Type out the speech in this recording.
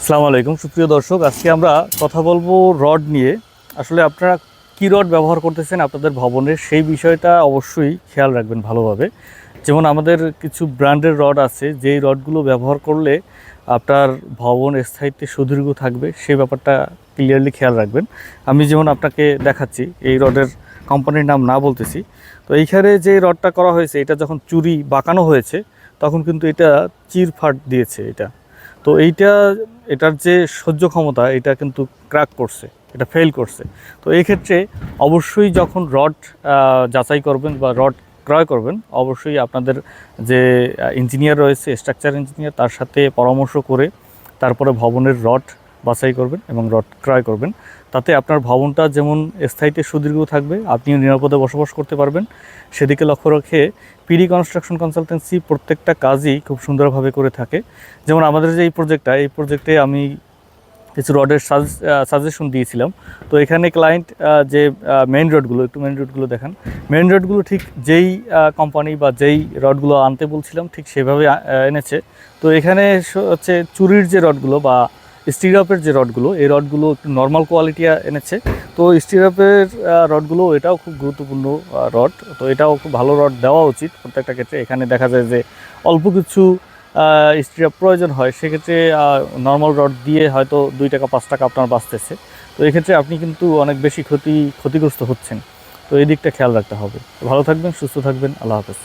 আসসালামু আলাইকুম সুপ্রিয় দর্শক, আজকে আমরা কথা বলবো রড নিয়ে। আসলে আপনারা কী রড ব্যবহার করতেছেন আপনাদের ভবনের, সেই বিষয়টা অবশ্যই খেয়াল রাখবেন ভালোভাবে। যেমন আমাদের কিছু ব্র্যান্ডের রড আছে, যেই রডগুলো ব্যবহার করলে আপনার ভবন স্থায়িত্বে সুদীর্ঘ থাকবে, সেই ব্যাপারটা ক্লিয়ারলি খেয়াল রাখবেন। আমি যেমন আপনাকে দেখাচ্ছি, এই রডের কোম্পানির নাম না বলতেছি। তো এইখানে যে রডটা করা হয়েছে, এটা যখন চুরি বাঁকানো হয়েছে তখন কিন্তু এটা চিরফাট দিয়েছে এটা। তো এটার যে সহ্য ক্ষমতা, এটা কিন্তু ক্র্যাক করছে, এটা ফেল করছে। তো এই ক্ষেত্রে অবশ্যই যখন রড যাচাই করবেন বা রড ক্রয় করবেন, অবশ্যই আপনাদের যে ইঞ্জিনিয়ার রয়েছে, স্ট্রাকচার ইঞ্জিনিয়ার, তার সাথে পরামর্শ করে তারপরে ভবনের রড বাছাই করবেন এবং রড ক্রয় করবেন। তাতে আপনার ভবনটা যেমন স্থায়িত্বে সুদীর্ঘ থাকবে, আপনিও নিরাপদে বসবাস করতে পারবেন, সেদিকে লক্ষ্য রেখে পিডি কনস্ট্রাকশন কনসালটেন্সি প্রত্যেকটা কাজই খুব সুন্দরভাবে করে থাকে। যেমন আমাদের যে এই প্রজেক্টে আমি কিছু রডের সাজেশন দিয়েছিলাম। তো এখানে ক্লায়েন্ট যে মেইন রডগুলো দেখান, মেইন রডগুলো ঠিক যেই কোম্পানি বা যেই রডগুলো আনতে বলছিলাম ঠিক সেভাবে এনেছে। তো এখানে হচ্ছে চুরির যে রডগুলো বা স্টিরাপের যে রডগুলো, এই রডগুলো একটু নর্মাল কোয়ালিটি এনেছে। তো স্টিরাপের রডগুলো এটাও খুব গুরুত্বপূর্ণ রড, তো এটাও খুব ভালো রড দেওয়া উচিত প্রত্যেকটা ক্ষেত্রে। এখানে দেখা যায় যে অল্প কিছু স্টিরাপ প্রয়োজন হয়, সেক্ষেত্রে নর্মাল রড দিয়ে হয়তো 2 টাকা 5 টাকা আপনার বাঁচতেছে। তো এক্ষেত্রে আপনি কিন্তু অনেক বেশি ক্ষতিগ্রস্ত হচ্ছেন। তো এই দিকটা খেয়াল রাখতে হবে। ভালো থাকবেন, সুস্থ থাকবেন, আল্লাহ হাফেজ।